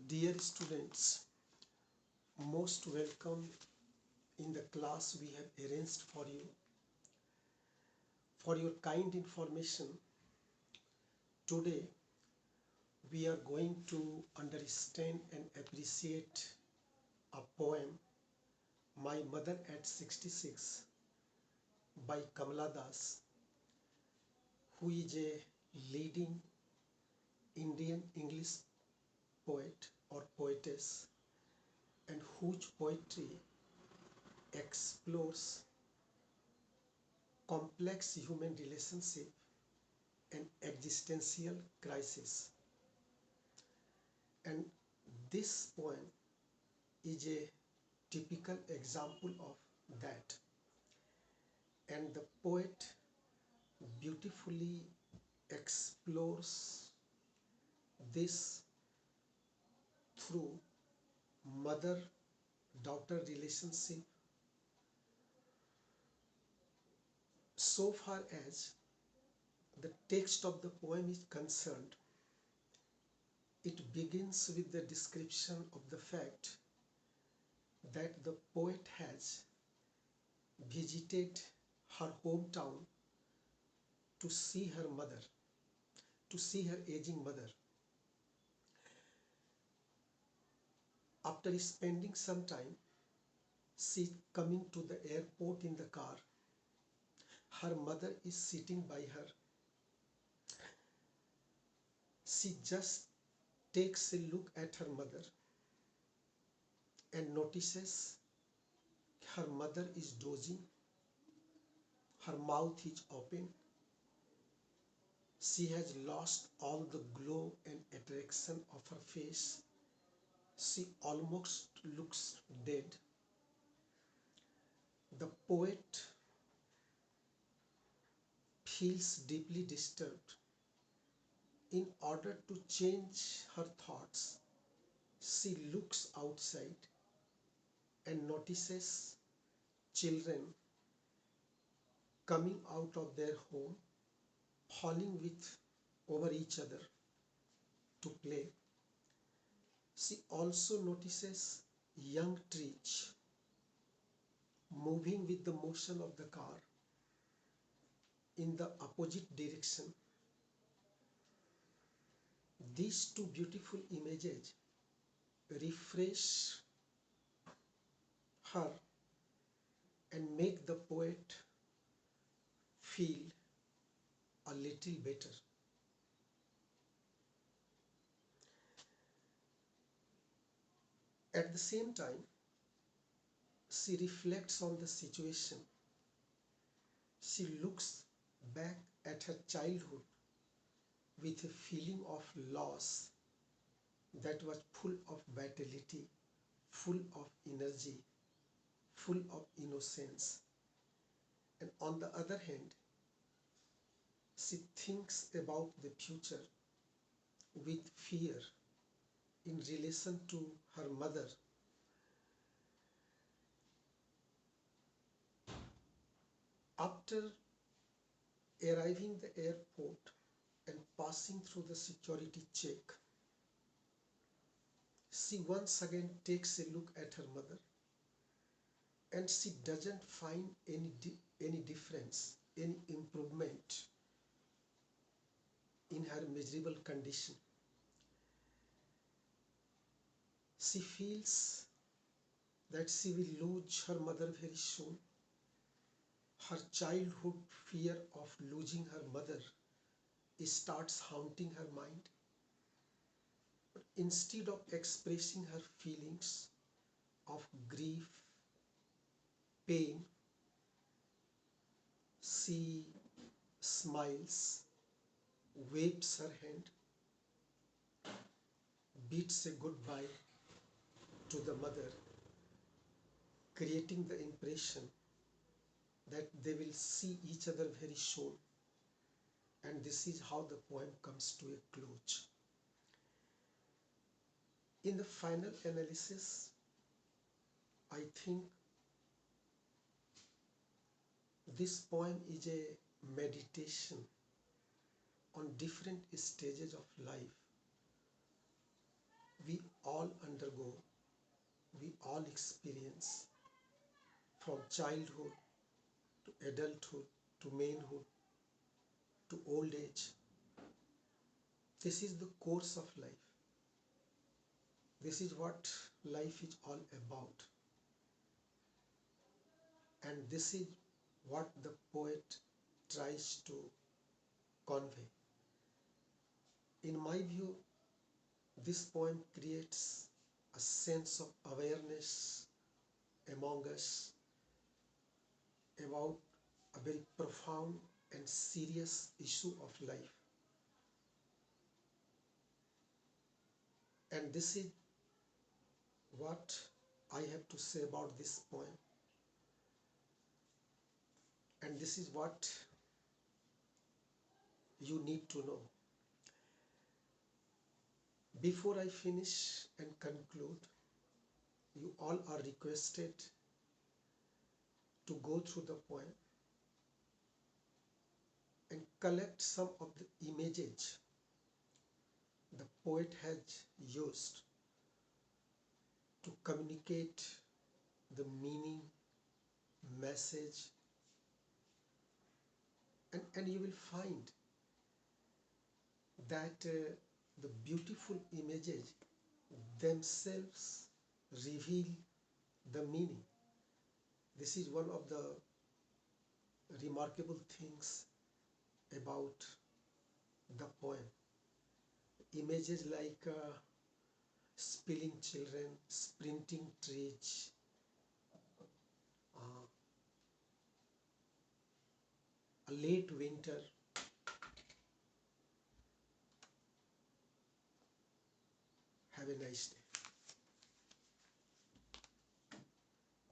Dear students, most welcome in the class we have arranged for you. For your kind information, today we are going to understand and appreciate a poem, My Mother at 66 by Kamala, who is a leading Indian English poet or poetess and whose poetry explores complex human relationship and existential crisis. And this poem is a typical example of that. And the poet beautifully explores this through mother-daughter relationship, so far as the text of the poem is concerned. It begins with the description of the fact that the poet has visited her hometown to see her mother, to see her aging mother. After spending some time, she coming to the airport in the car. Her mother is sitting by her. She just takes a look at her mother and notices her mother is dozing. Her mouth is open. She has lost all the glow and attraction of her face. She almost looks dead. The poet feels deeply disturbed. In order to change her thoughts, she looks outside and notices children coming out of their home, falling with over each other to play. She also notices young trees moving with the motion of the car in the opposite direction. These two beautiful images refresh her and make the poet feel a little better. At the same time, she reflects on the situation. She looks back at her childhood with a feeling of loss that was full of vitality, full of energy, full of innocence. And on the other hand, she thinks about the future with fear in relation to her mother. After arriving the airport and passing through the security check, she once again takes a look at her mother and she doesn't find any difference, any improvement in her miserable condition. She feels that she will lose her mother very soon. Her childhood fear of losing her mother starts haunting her mind. But instead of expressing her feelings of grief, pain, she smiles, waves her hand, bids a goodbye to the mother, creating the impression that they will see each other very soon. And this is how the poem comes to a close. In the final analysis, I think this poem is a meditation on different stages of life. We all undergo, we all experience from childhood to adulthood to manhood to old age. This is the course of life. This is what life is all about. And this is what the poet tries to convey. In my view, this poem creates a sense of awareness among us about a very profound and serious issue of life. And this is what I have to say about this poem. And this is what you need to know. Before I finish and conclude, you all are requested to go through the poem and collect some of the images the poet has used to communicate the meaning, message, and you will find that the beautiful images themselves reveal the meaning. This is one of the remarkable things about the poem. Images like spilling children, sprinting trees, uh, a late winter. Have a nice day.